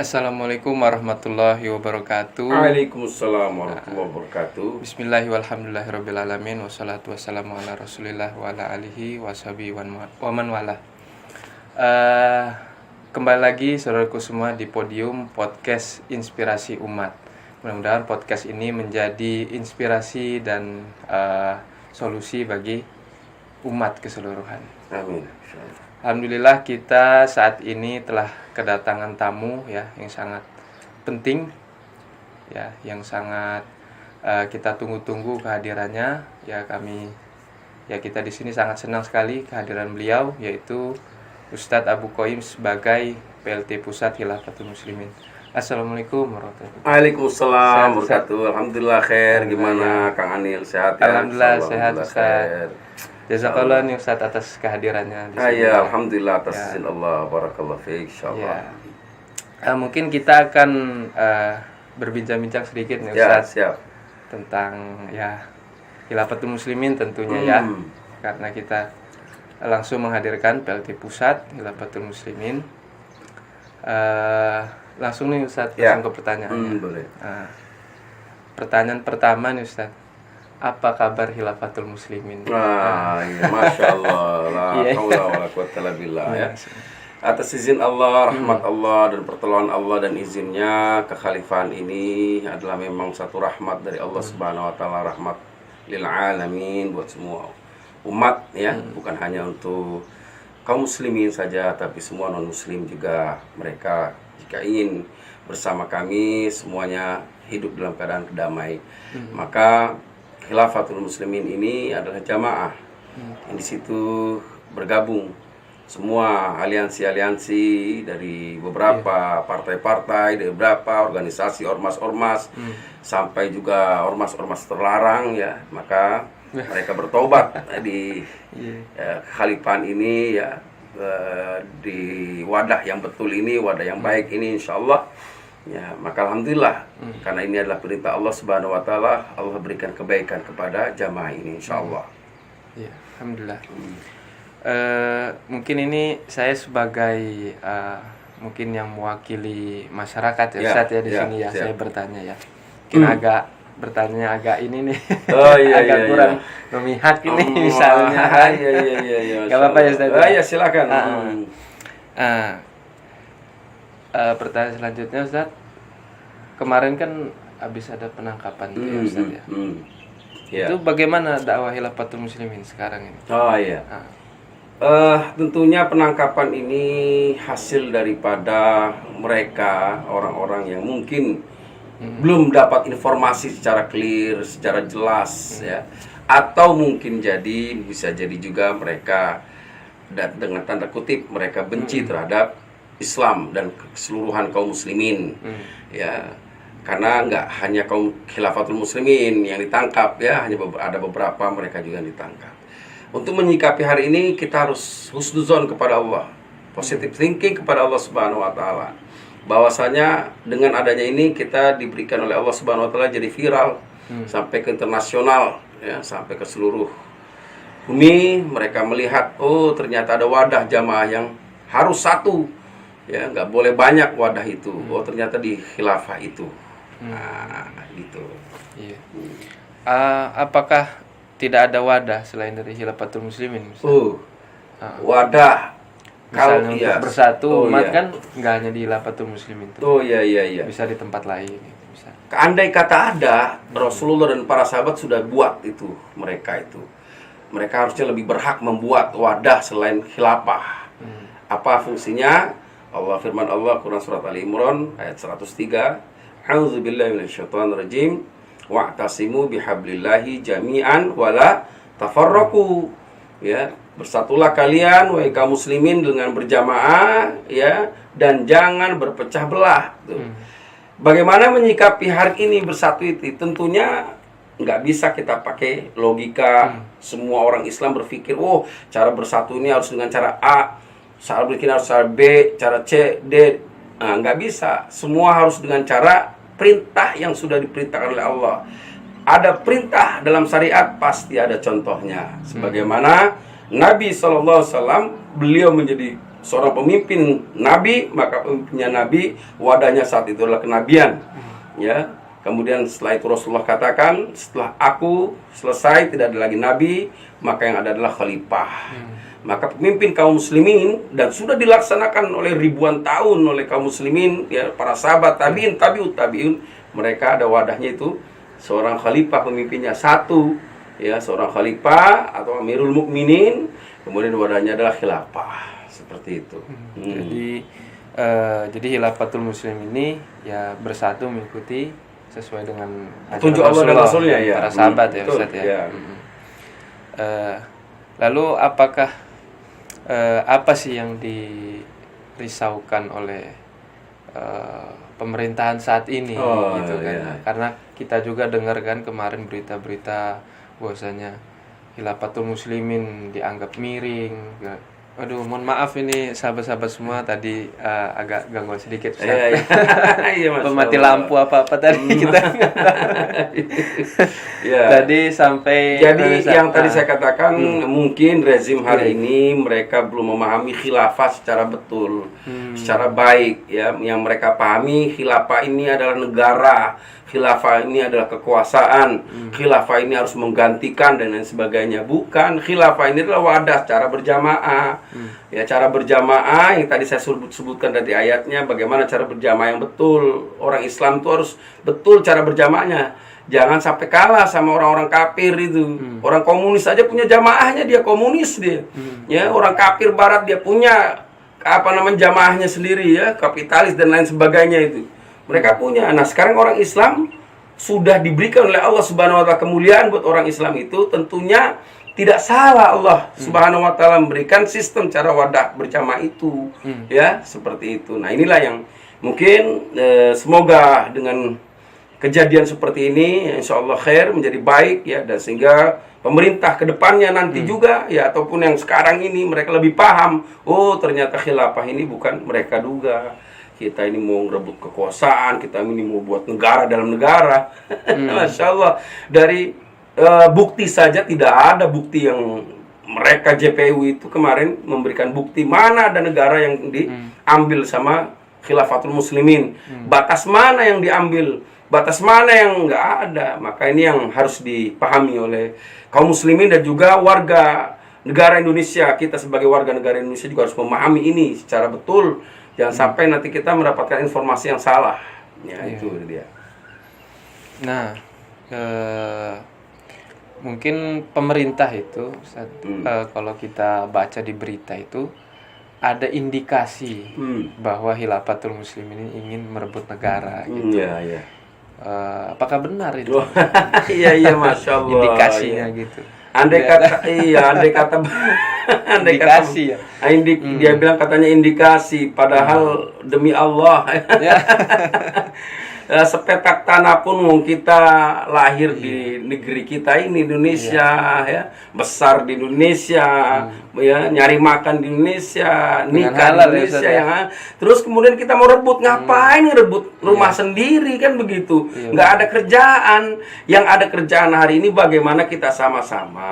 Assalamualaikum warahmatullahi wabarakatuh. Waalaikumsalam warahmatullahi wabarakatuh. Bismillahirrahmanirrahim. Wassalatu wassalamu ala rasulillah wa ala alihi washabihi wa man wala. Kembali lagi saudaraku semua di podium podcast Inspirasi Umat. Mudah-mudahan podcast ini menjadi inspirasi dan solusi bagi umat keseluruhan. Amin. Alhamdulillah kita saat ini telah kedatangan tamu ya yang sangat penting ya, yang sangat kita tunggu-tunggu kehadirannya ya. Kita di sini sangat senang sekali kehadiran beliau, yaitu Ustadz Abu Qoyim sebagai PLT Pusat Khilafatul Muslimin. Assalamualaikum warahmatullahi wabarakatuh. Waalaikumsalam wabarakatuh. Alhamdulillah khair. Gimana Kang Anil, sehat ya? Alhamdulillah sehat Ustaz. Jazakallah nih Ustaz atas kehadirannya di sini. Ya, alhamdulillah atas izin Allah. Barakallahu fiik insyaallah. Mungkin kita akan berbincang-bincang sedikit nih Ustaz. Siap. Tentang Khilafatul Muslimin tentunya karena kita langsung menghadirkan PLT Pusat Khilafatul Muslimin. Langsung nih Ustaz, langsung ke pertanyaannya. Boleh. Pertanyaan pertama nih Ustaz, apa kabar Khilafatul Muslimin? Iya, Masya Allah, la haula wala quwwata illa billah ya. Atas izin Allah, rahmat Allah dan pertolongan Allah dan izinnya, kekhalifahan ini adalah memang satu rahmat dari Allah Subhanahu wa taala, rahmat lil alamin buat semua umat ya, bukan hanya untuk kaum muslimin saja tapi semua non muslim juga. Mereka jika ingin bersama kami semuanya hidup dalam keadaan damai, maka Khilafatul Muslimin ini adalah jamaah yang di situ bergabung semua aliansi-aliansi dari beberapa partai-partai, dari beberapa organisasi ormas-ormas, sampai juga ormas-ormas terlarang ya. Maka mereka bertobat di kekhalifahan ini ya, di wadah yang betul ini, wadah yang baik ini insyaallah. Ya, maka alhamdulillah karena ini adalah perintah Allah Subhanahu wa taala, Allah berikan kebaikan kepada jamaah ini insyaallah. Ya, alhamdulillah. Mungkin ini saya sebagai mungkin yang mewakili masyarakat ya Ustaz ya di sini ya. Saya bertanya ya. Mungkin bertanya agak ini nih. Agak kurang memihak ini misalnya. Iya. Enggak apa-apa ya Ustaz. Ya silakan. Pertanyaan selanjutnya Ustaz, kemarin kan habis ada penangkapan ya Ustaz ya. Itu bagaimana dakwah Khilafatul Muslimin sekarang ini? Tentunya penangkapan ini hasil daripada mereka orang-orang yang mungkin belum dapat informasi secara clear, secara jelas ya, atau mungkin bisa jadi juga mereka dengan tanda kutip mereka benci terhadap Islam dan keseluruhan kaum muslimin ya, karena nggak hanya kaum Khilafatul Muslimin yang ditangkap ya, hanya ada beberapa mereka juga yang ditangkap. Untuk menyikapi hari ini kita harus husnuzon kepada Allah, positive thinking kepada Allah Subhanahu wa taala, bahwasanya dengan adanya ini kita diberikan oleh Allah Subhanahu wa taala jadi viral sampai ke internasional ya, sampai ke seluruh bumi. Mereka melihat, oh ternyata ada wadah jamaah yang harus satu ya, nggak boleh banyak wadah itu. Oh ternyata di khilafah itu. Gitu. Iya. Apakah tidak ada wadah selain dari Khilafatul Muslimin? Wadah kalau untuk bersatu umat kan nggak hanya di Khilafatul Muslimin itu. Iya. Bisa di tempat lain gitu, bisa. Andai kata ada, Rasulullah dan para sahabat sudah buat itu. Mereka harusnya lebih berhak membuat wadah selain khilafah. Apa fungsinya? Firman Allah Quran surat Ali Imran ayat 103, A'udzubillahi minasyaitonirrajim, wa'tasimu bihablillahi jami'an wala tafarraqu. Ya, bersatulah kalian wahai kaum muslimin dengan berjamaah ya, dan jangan berpecah belah. Bagaimana menyikapi hari ini bersatu itu? Tentunya nggak bisa kita pakai logika. Semua orang Islam berpikir, oh cara bersatu ini harus dengan cara A, cara bikin harus cara B, cara C, D. Nggak bisa. Semua harus dengan cara perintah yang sudah diperintahkan oleh Allah. Ada perintah dalam syariat, pasti ada contohnya. Sebagaimana Nabi SAW, beliau menjadi seorang pemimpin nabi, maka pemimpinnya nabi, wadahnya saat itu adalah kenabian. Ya. Kemudian setelah itu Rasulullah katakan, setelah aku selesai tidak ada lagi nabi, maka yang ada adalah khalifah. Maka pemimpin kaum muslimin, dan sudah dilaksanakan oleh ribuan tahun oleh kaum muslimin, ya, para sahabat tabiin, tabiun, mereka ada wadahnya itu seorang khalifah, pemimpinnya satu, ya, seorang khalifah atau Amirul Mukminin, kemudian wadahnya adalah khilafah, seperti itu. Jadi Khilafatul Muslim ini ya bersatu mengikuti sesuai dengan petunjuk Allah dan Rasulnya, ya, para sahabat, ya, betul, Ustaz, ya. Ya. Lalu apakah apa sih yang dirisaukan oleh pemerintahan saat ini, gitu kan? Ya. Karena kita juga dengar kan kemarin berita-berita bahwasanya Khilafatul Muslimin dianggap miring. Aduh, mohon maaf ini sahabat-sahabat semua, tadi agak gangguan sedikit. Iya, Pemati lampu apa-apa tadi kita. Ya. Tadi sampai yang tadi saya katakan, mungkin rezim hari ini mereka belum memahami khilafah secara betul, secara baik, ya. Yang mereka pahami khilafah ini adalah negara, khilafah ini adalah kekuasaan, khilafah ini harus menggantikan dan lain sebagainya. Bukan, khilafah ini adalah wadah cara berjamaah. Ya, cara berjamaah yang tadi saya sebutkan dari ayatnya, bagaimana cara berjamaah yang betul. Orang Islam itu harus betul cara berjamaahnya. Jangan sampai kalah sama orang-orang kafir itu. Orang komunis aja punya jamaahnya, dia komunis dia. Ya, orang kafir barat dia punya jamaahnya sendiri, ya, kapitalis dan lain sebagainya itu. Mereka punya. Nah, sekarang orang Islam sudah diberikan oleh Allah Subhanahu wa taala kemuliaan buat orang Islam itu, tentunya tidak salah Allah Subhanahu wa taala memberikan sistem cara wadah berjamaah itu. Ya, seperti itu. Nah, inilah yang mungkin semoga dengan kejadian seperti ini insya Allah khair, menjadi baik, ya, dan sehingga pemerintah ke depannya nanti juga, ya, ataupun yang sekarang ini mereka lebih paham, oh ternyata khilafah ini bukan mereka duga. Kita ini mau merebut kekuasaan, kita ini mau buat negara dalam negara. Masya Allah. Dari bukti saja tidak ada bukti yang mereka JPU itu kemarin memberikan bukti mana ada negara yang diambil sama Khilafatul Muslimin. Batas mana yang diambil, batas mana yang nggak ada. Maka ini yang harus dipahami oleh kaum muslimin dan juga warga negara Indonesia. Kita sebagai warga negara Indonesia juga harus memahami ini secara betul. Jangan sampai nanti kita mendapatkan informasi yang salah. Ya, itu dia. Nah, mungkin pemerintah itu kalau kita baca di berita itu ada indikasi bahwa Khilafatul Muslimin ini ingin merebut negara, gitu. Iya. Apakah benar itu? Iya, Masya Allah. Indikasinya, ya, gitu. Andai kata indikasi, ya. Dia bilang katanya indikasi, padahal demi Allah. Sepetak tanah pun kita lahir di negeri kita ini Indonesia, ya, besar di Indonesia, ya, nyari makan di Indonesia, nikah di Indonesia, ya. Terus kemudian kita mau rebut, ngapain ngerebut rumah sendiri, kan begitu? Nggak ada kerjaan. Yang ada kerjaan hari ini bagaimana kita sama-sama,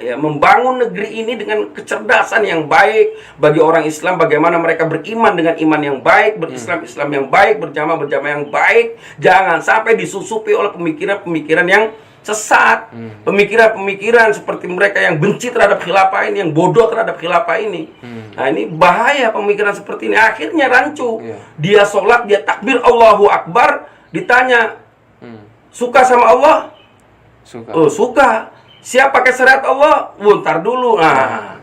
ya, membangun negeri ini dengan kecerdasan yang baik bagi orang Islam, bagaimana mereka beriman dengan iman yang baik, berislam-islam yang baik, berjamaah yang baik. Jangan sampai disusupi oleh pemikiran-pemikiran yang sesat, pemikiran-pemikiran seperti mereka yang benci terhadap khilafah ini, yang bodoh terhadap khilafah ini. Nah, ini bahaya pemikiran seperti ini, akhirnya rancu. Dia sholat, dia takbir Allahu Akbar, ditanya suka sama Allah? Oh, suka. Siap pakai syariat Allah? Bentar dulu. Nah,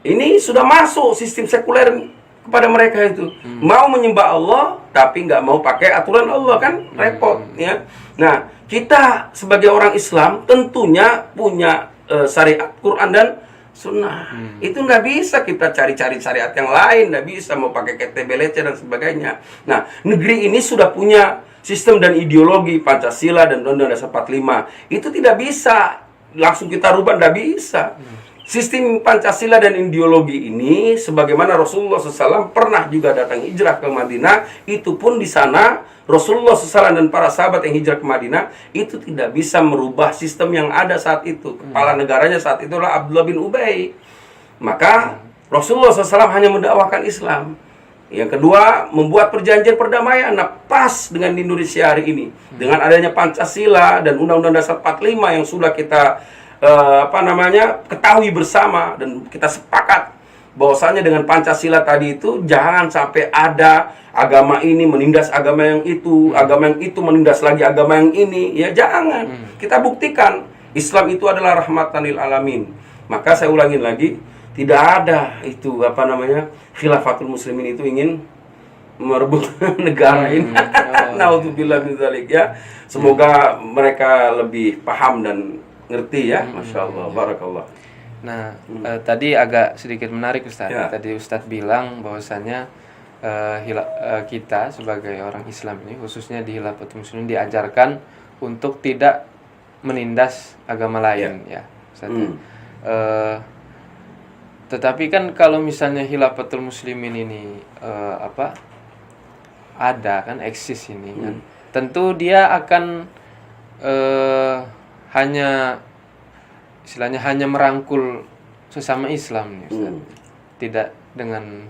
ini sudah masuk sistem sekuler kepada mereka itu. Mau menyembah Allah, tapi nggak mau pakai aturan Allah, kan repot, ya. Nah, kita sebagai orang Islam tentunya punya syariat Quran dan Sunnah. Itu nggak bisa kita cari-cari syariat yang lain, nggak bisa mau pakai KTBLC dan sebagainya. Nah, negeri ini sudah punya sistem dan ideologi Pancasila dan Undang-Undang Dasar 45. Itu tidak bisa langsung kita rubah, tidak bisa. Sistem Pancasila dan ideologi ini, sebagaimana Rasulullah SAW pernah juga datang hijrah ke Madinah, itu pun di sana Rasulullah SAW dan para sahabat yang hijrah ke Madinah itu tidak bisa merubah sistem yang ada saat itu. Kepala negaranya saat itu adalah Abdullah bin Ubay. Maka Rasulullah SAW hanya mendakwahkan Islam. Yang kedua, membuat perjanjian perdamaian. Nah, pas dengan Indonesia hari ini, dengan adanya Pancasila dan Undang-Undang Dasar 45 yang sudah kita ketahui bersama, dan kita sepakat bahwasanya dengan Pancasila tadi itu jangan sampai ada agama ini menindas agama yang itu, agama yang itu menindas lagi agama yang ini. Ya jangan. Kita buktikan Islam itu adalah rahmatan lil alamin. Maka saya ulangin lagi, tidak ada itu khilafatul muslimin itu ingin merebut negara ini. Naudzubillah min dzalik ya. Semoga mereka lebih paham dan ngerti ya. Masya Allah, barakallah. Nah, tadi agak sedikit menarik Ustaz. Ya. Tadi Ustaz bilang bahwasanya kita sebagai orang Islam ini, khususnya di Khilafatul Muslimin, diajarkan untuk tidak menindas agama lain ya Ustaz. Tetapi kan kalau misalnya Khilafatul Muslimin ini ada kan, eksis ini kan, tentu dia akan hanya istilahnya hanya merangkul sesama Islam nih Ustaz. Tidak dengan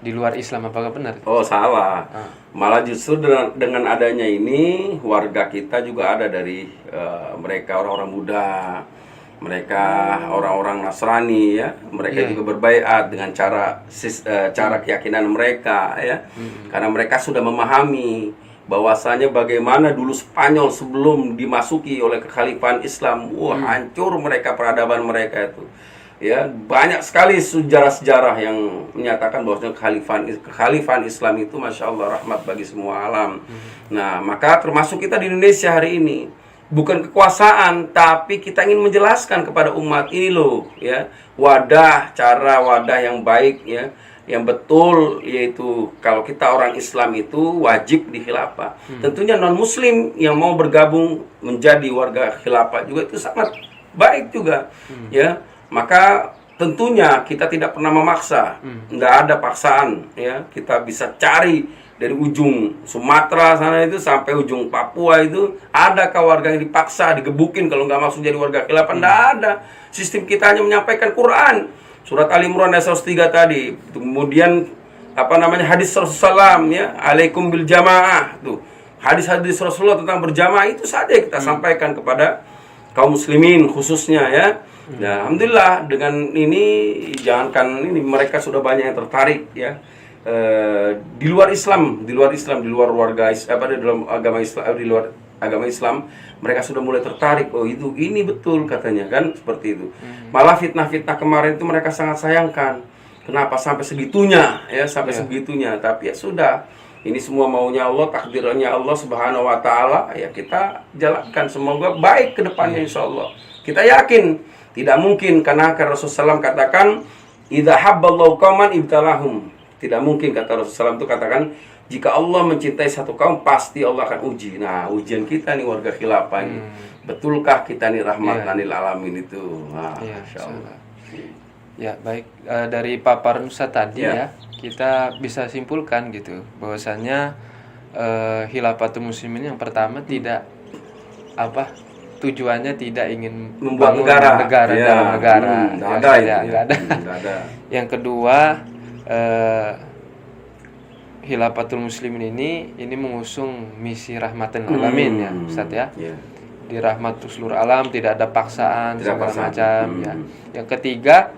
di luar Islam, apakah benar? Oh, salah. Malah justru dengan adanya ini, warga kita juga ada dari mereka orang-orang Buddha, mereka orang-orang Nasrani ya, mereka juga berbaiat dengan cara keyakinan mereka ya. Karena mereka sudah memahami bahwasanya bagaimana dulu Spanyol sebelum dimasuki oleh kekhalifahan Islam, hancur mereka, peradaban mereka itu. Ya, banyak sekali sejarah-sejarah yang menyatakan bahwasanya kekhalifahan Islam itu Masya Allah rahmat bagi semua alam. Nah, maka termasuk kita di Indonesia hari ini, bukan kekuasaan, tapi kita ingin menjelaskan kepada umat ini loh ya, cara wadah yang baik ya, yang betul, yaitu kalau kita orang Islam itu wajib di khilafah. Tentunya non muslim yang mau bergabung menjadi warga khilafah juga itu sangat baik juga ya. Maka tentunya kita tidak pernah memaksa, nggak ada paksaan ya. Kita bisa cari dari ujung Sumatera sana itu sampai ujung Papua itu, adakah warga yang dipaksa, digebukin kalau nggak masuk jadi warga khilafah? Nggak ada. Sistem kita hanya menyampaikan Quran, surat Ali Imran ayat 103 tadi. Kemudian hadis Rasulullah ya, alaikum bil jamaah tuh. Hadis-hadis Rasulullah tentang berjamaah itu saja kita sampaikan kepada kaum muslimin khususnya ya. Nah, alhamdulillah dengan ini, jangankan ini, mereka sudah banyak yang tertarik ya. Di luar Islam, di luar warga di dalam agama Islam, di luar agama Islam, mereka sudah mulai tertarik. Oh, ini betul katanya kan, seperti itu. Malah fitnah-fitnah kemarin itu mereka sangat sayangkan. Kenapa sampai segitunya ya, segitunya. Tapi ya sudah, ini semua maunya Allah, takdirnya Allah Subhanahu wa taala, ya kita jalankan, semoga baik ke depannya insyaallah. Kita yakin tidak mungkin, karena Rasulullah SAW katakan, idza habballahu qauman ibtalahum. Tidak mungkin, kata Rasulullah SAW itu katakan, jika Allah mencintai satu kaum, pasti Allah akan uji. Nah, ujian kita nih warga khilafah ini. Betulkah kita nih rahmatan lil alamin itu? Nah, insyaallah. Ya, baik, dari paparan Ustaz tadi ya, kita bisa simpulkan gitu bahwasanya Khilafatul Muslimin yang pertama tidak tujuannya tidak ingin membuat negara dalam negara. Nggak ada. Yang kedua, Khilafatul Muslimin ini mengusung misi rahmatan alamin ya Ustaz ya. Di rahmatul seluruh alam, tidak ada paksaan segala macam ya. Yang ketiga,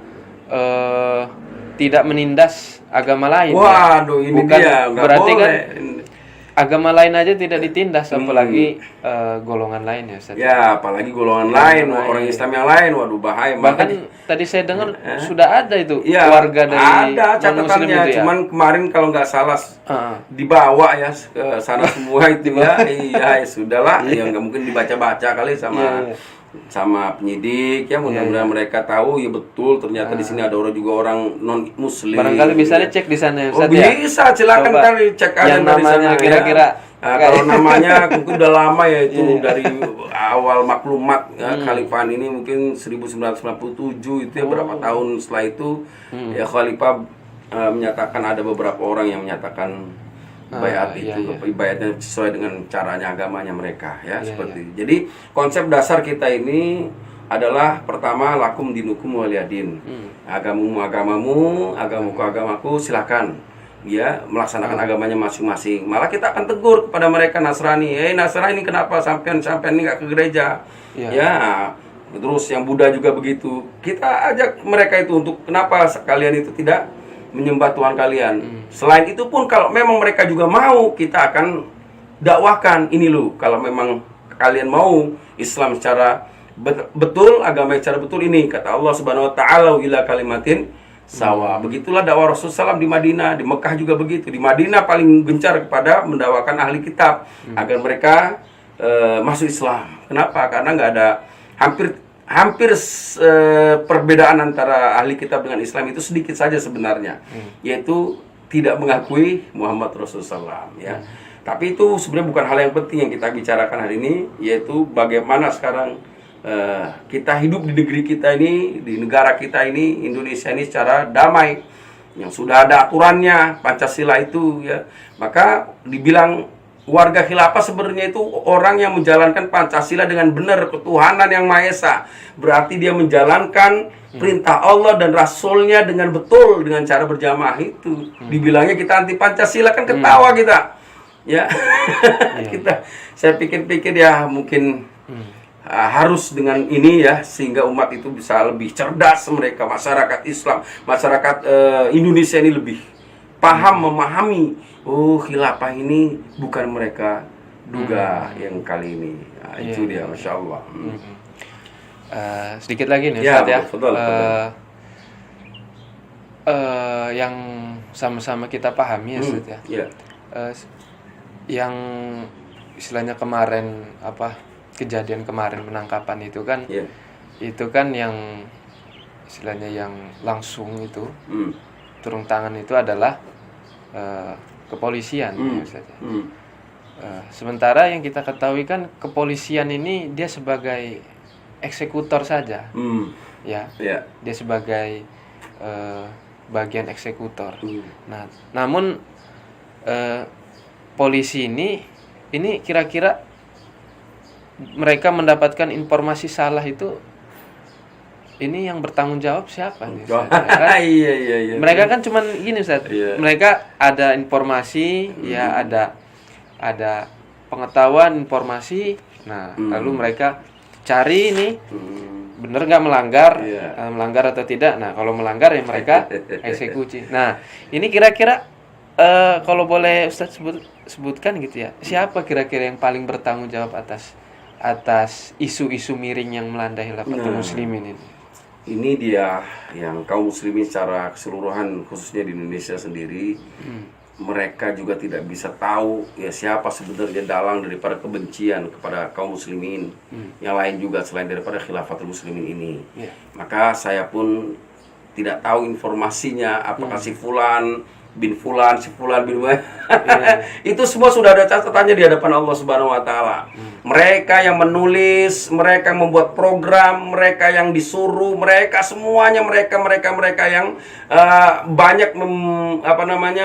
tidak menindas agama lain. Waduh, ini bukan dia, berarti boleh. Kan agama lain aja tidak ditindas, apalagi golongan lain ya Ustaz. Ya, apalagi golongan lain, orang Islam yang lain, waduh bahaya. Bahkan tadi saya dengar sudah ada itu warga dari ada catatannya, itu ya. Cuman kemarin kalau nggak salah dibawa ya ke sana semua itu ya. Iya, sudahlah, ya nggak mungkin dibaca-baca kali sama penyidik ya, mudah-mudahan mereka tahu ya betul ternyata di sini ada orang non muslim. Barangkali bisa dicek di sana Ustaz ya. Bisa, silakan kali cek aja dari sana kira-kira. Nah, kalau namanya mungkin udah lama ya itu dari awal maklumat ya, Khalifah ini mungkin 1997 itu ya, berapa tahun setelah itu ya Khalifah menyatakan ada beberapa orang yang menyatakan bayat bayatnya sesuai dengan caranya agamanya mereka ya, seperti itu. Jadi konsep dasar kita ini adalah pertama lakum dinukum waliyadin. Agamamu, agamaku, agamaku, silakan ya melaksanakan agamanya masing-masing. Malah kita akan tegur kepada mereka Nasrani, Nasrani kenapa sampean ini nggak ke gereja? Ya, terus yang Buddha juga begitu. Kita ajak mereka itu untuk kenapa kalian itu tidak menyembah Tuhan kalian. Selain itu pun kalau memang mereka juga mau, kita akan dakwahkan ini loh. Kalau memang kalian mau Islam secara betul, agama secara betul ini, kata Allah Subhanahu wa taala, ila kalimatin sawa. Begitulah dakwah Rasulullah SAW di Madinah, di Mekah juga begitu. Di Madinah paling gencar kepada mendakwakan ahli kitab agar mereka masuk Islam. Kenapa? Karena nggak ada hampir perbedaan antara ahli kitab dengan Islam itu sedikit saja sebenarnya, yaitu tidak mengakui Muhammad Rasulullah SAW, ya. Tapi itu sebenarnya bukan hal yang penting yang kita bicarakan hari ini, yaitu bagaimana sekarang kita hidup di negeri kita ini, di negara kita ini, Indonesia ini secara damai, yang sudah ada aturannya, Pancasila itu, ya. Maka dibilang warga khilafah sebenarnya itu orang yang menjalankan Pancasila dengan benar, ketuhanan yang Maha Esa. Berarti dia menjalankan perintah Allah dan Rasulnya dengan betul, dengan cara berjamaah itu. Dibilangnya kita anti Pancasila, kan ketawa kita. Ya, saya pikir-pikir ya mungkin harus dengan ini ya, sehingga umat itu bisa lebih cerdas, mereka masyarakat Islam, masyarakat Indonesia ini lebih paham, memahami, khilafah ini bukan mereka duga yang kali ini. Nah, itu dia, Masya Allah. Sedikit lagi nih Ustaz, ya. Betul. Yang sama-sama kita pahami ya Ustaz, ya. Yang istilahnya kemarin kejadian kemarin penangkapan itu kan, itu kan yang istilahnya yang langsung itu turun tangan itu adalah kepolisian, ya Ustaz. Sementara yang kita ketahui kan kepolisian ini dia sebagai eksekutor saja, ya. Dia sebagai bagian eksekutor. Nah, namun polisi ini kira-kira mereka mendapatkan informasi salah itu, ini yang bertanggung jawab siapa nih Ustaz? Kan? Iya. Mereka kan cuman gini Ustaz. Mereka ada informasi, ya ada pengetahuan informasi. Nah, lalu mereka cari ini bener nggak melanggar atau tidak. Nah, kalau melanggar ya mereka eksekusi. Nah, ini kira-kira kalau boleh Ustaz sebutkan gitu ya, siapa kira-kira yang paling bertanggung jawab atas isu-isu miring yang melanda khilafatul muslimin ini? Ini dia yang kaum muslimin secara keseluruhan, khususnya di Indonesia sendiri, mereka juga tidak bisa tahu ya siapa sebenarnya dalang daripada kebencian kepada kaum muslimin yang lain juga selain daripada khilafatul muslimin ini. Maka saya pun tidak tahu informasinya, apakah si fulan bin fulan, si fulan bin itu semua sudah ada catatannya di hadapan Allah Subhanahu wa taala. Mereka yang menulis, mereka yang membuat program, mereka yang disuruh, mereka semuanya mereka yang banyak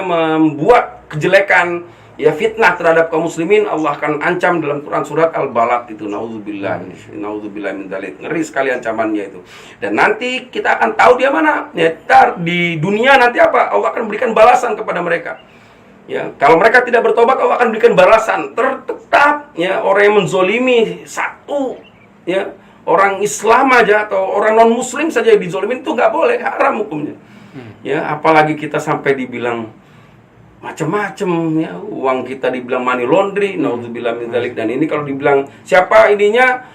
membuat kejelekan, ya fitnah terhadap kaum muslimin. Allah akan ancam dalam Quran surat Al-Balad itu, naudzubillah min dzalik. Ngeri sekali ancamannya itu. Dan nanti kita akan tahu dia mana. Ya, di dunia nanti apa? Allah akan berikan balasan kepada mereka. Ya, kalau mereka tidak bertobat, Allah akan berikan balasan tertetap. Ya, orang yang menzolimi satu, ya orang Islam aja atau orang non Muslim saja dizolimin itu nggak boleh, haram hukumnya. Ya, apalagi kita sampai dibilang macam-macam, ya, uang kita dibilang money laundry, naudzubillah min dzalik. Dan ini kalau dibilang siapa ininya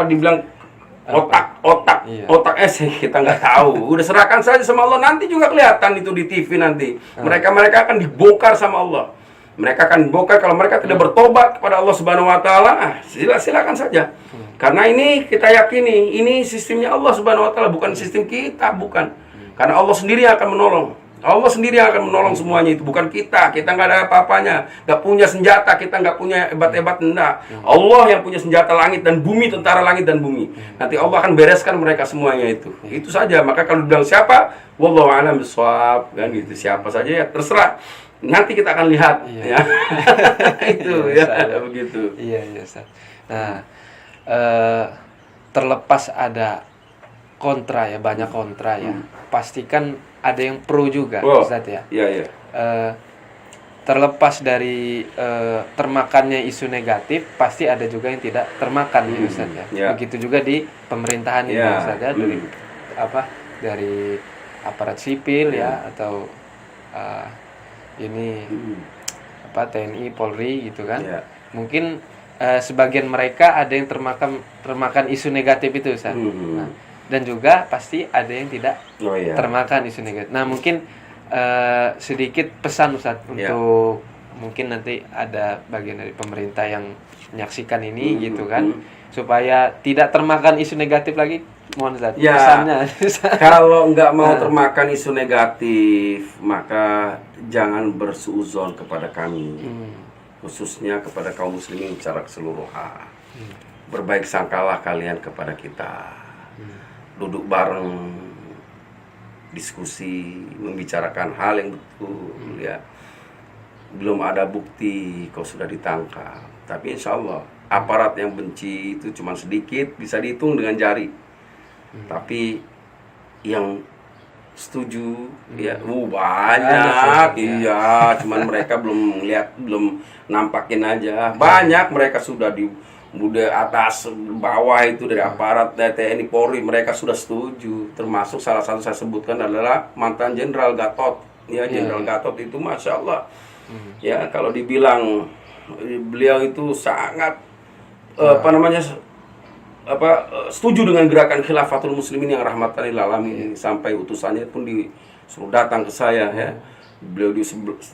dibilang otak kita nggak tahu. Udah serahkan saja sama Allah, nanti juga kelihatan itu di TV nanti. Mereka akan dibongkar sama Allah. Mereka akan dibongkar kalau mereka tidak bertobat kepada Allah Subhanahu wa taala. Silakan saja. Karena ini kita yakini, ini sistemnya Allah Subhanahu wa taala, bukan sistem kita, bukan. Karena Allah sendiri yang akan menolong. Allah sendiri yang akan menolong semuanya itu, bukan kita. Kita nggak ada apa-apanya, nggak punya senjata, kita nggak punya hebat-hebat, enggak. Allah yang punya senjata langit dan bumi, tentara langit dan bumi. Nanti Allah akan bereskan mereka semuanya itu. Itu saja. Maka kalau bilang siapa, wallahu a'lam bishawab, kan gitu. Siapa saja ya terserah. Nanti kita akan lihat, ya. Itu ya, begitu. Iya. Nah, terlepas ada kontra ya, banyak kontra ya, pastikan ada yang pro juga, Ustaz ya. Iya. Terlepas dari termakannya isu negatif, pasti ada juga yang tidak termakan ya Ustaz ya. Begitu juga di pemerintahan ini Ustaz ya, dari aparat sipil ya, atau TNI, Polri gitu kan. Mungkin sebagian mereka ada yang termakan isu negatif itu Ustaz. Dan juga pasti ada yang tidak termakan isu negatif. Nah, mungkin sedikit pesan Ustaz untuk mungkin nanti ada bagian dari pemerintah yang menyaksikan ini gitu kan, supaya tidak termakan isu negatif lagi. Mohon Ustaz pesannya. Kalau nggak mau termakan isu negatif, maka jangan bersuuzon kepada kami, khususnya kepada kaum muslimin secara keseluruhan. Berbaik sangkalah kalian kepada kita. Duduk bareng, diskusi, membicarakan hal yang betul ya. Belum ada bukti kau sudah ditangkap, tapi insya Allah aparat yang benci itu cuma sedikit, bisa dihitung dengan jari. Tapi yang setuju ya banyak. Cuman mereka belum lihat, belum nampakin aja. Banyak mereka sudah udah atas bawah itu dari aparat TNI Polri, mereka sudah setuju. Termasuk salah satu saya sebutkan adalah mantan Jenderal Gatot ya. Jenderal Gatot itu Masya Allah ya, kalau dibilang beliau itu sangat setuju dengan gerakan Khilafatul Muslimin yang rahmatan lil alamin. Sampai utusannya pun disuruh datang ke saya ya. Beliau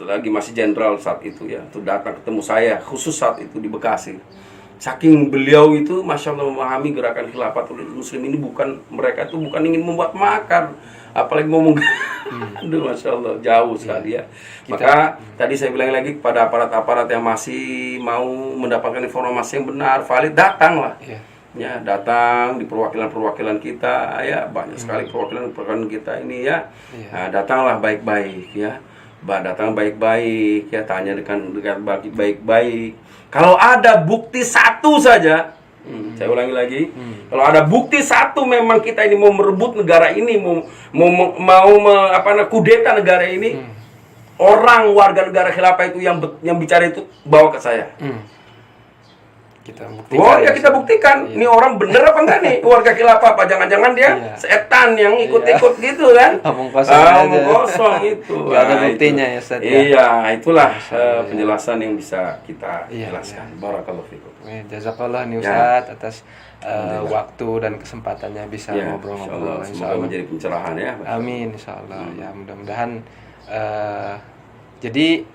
lagi masih jenderal saat itu ya, itu datang ketemu saya khusus saat itu di Bekasi. Saking beliau itu Masya Allah memahami gerakan Khilafatul Muslim ini, mereka itu bukan ingin membuat makar, apalagi ngomong aduh Masya Allah jauh sekali ya. Maka tadi saya bilang lagi kepada aparat-aparat yang masih mau mendapatkan informasi yang benar, valid, datanglah ya, datang di perwakilan kita ya, banyak sekali perwakilan kita ini ya. Nah, datanglah baik-baik ya, datang baik-baik ya, tanya dengan baik-baik. Kalau ada bukti satu saja, saya ulangi lagi, kalau ada bukti satu memang kita ini mau merebut negara ini, mau kudeta negara ini, orang warga negara khilafah itu yang bicara itu bawa ke saya. Kita buktikan. Kita buktikan. Ini orang bener apa enggak nih warga khilafah apa? Jangan-jangan dia setan yang ikut-ikut gitu kan? Omong kosong itu. Gak ada buktinya ya Ustaz. Iya, itulah penjelasan yang bisa kita jelaskan. Barakallahu fikum. Jazakallah nih Ustaz atas waktu dan kesempatannya bisa ngobrol-ngobrol. Semoga menjadi pencerahan ya. Amin insyaallah. Ya mudah-mudahan jadi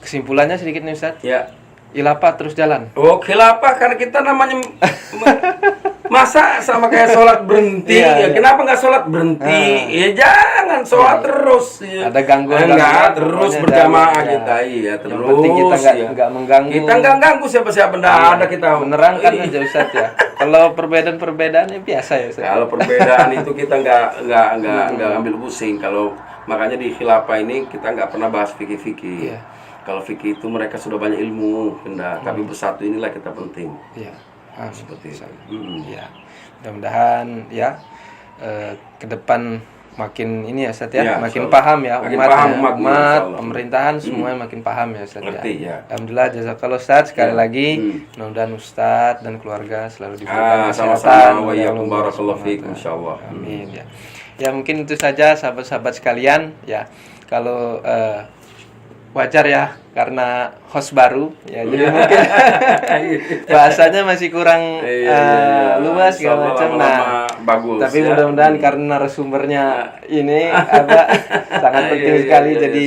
kesimpulannya sedikit nih Ustaz. Ya. Khilafah terus jalan. Khilafah karena kita namanya masa sama kayak sholat berhenti. Kenapa nggak sholat berhenti? Ya jangan sholat terus. Ya. Ada gangguan terus berjamaah kita. Iya terus. Yang penting kita nggak mengganggu. Kita nggak ganggu siapa-siapa. Ada kita menerangkan aja Ustaz ya. Kalau perbedaan-perbedaannya biasa ya Ustaz. Kalau perbedaan itu kita nggak ambil pusing. Kalau makanya di khilafah ini kita nggak pernah bahas fikih-fikih. Kalau fikih itu mereka sudah banyak ilmu, tapi bersatu inilah kita penting. Iya. Seperti itu. Ya. Mudah-mudahan ya ke depan makin ini ya Ustaz ya, makin paham ya umat, pemerintahan semuanya makin paham ya Ustaz ya. Alhamdulillah jazakallah Ustaz sekali lagi. Mudah-mudahan Ustaz dan keluarga selalu diberikan kesehatan. Sama-sama wa iyyakum barakallahu fikum insyaallah. Amin ya. Ya mungkin itu saja sahabat-sahabat sekalian ya. Kalau wajar ya karena host baru ya, jadi mungkin bahasanya masih kurang luas segala macam. Nah, bagus. Tapi mudah-mudahan karena narasumbernya ini sangat penting sekali, jadi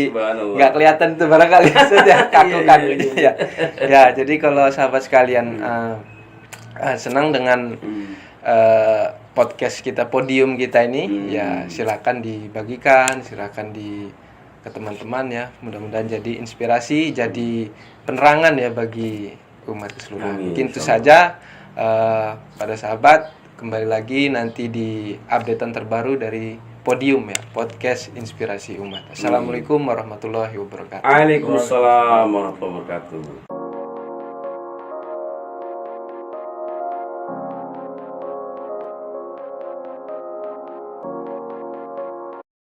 nggak kelihatan itu barangkali saja kaku-kaku ya. Ya, jadi kalau sahabat sekalian senang dengan podcast kita, podium kita ini, ya silakan dibagikan, silakan ke teman-teman ya, mudah-mudahan jadi inspirasi, jadi penerangan ya bagi umat keseluruhan. Mungkin itu saja pada sahabat, kembali lagi nanti di updatean terbaru dari podium ya, podcast inspirasi umat. Assalamualaikum warahmatullahi wabarakatuh. Waalaikumsalam warahmatullahi wabarakatuh.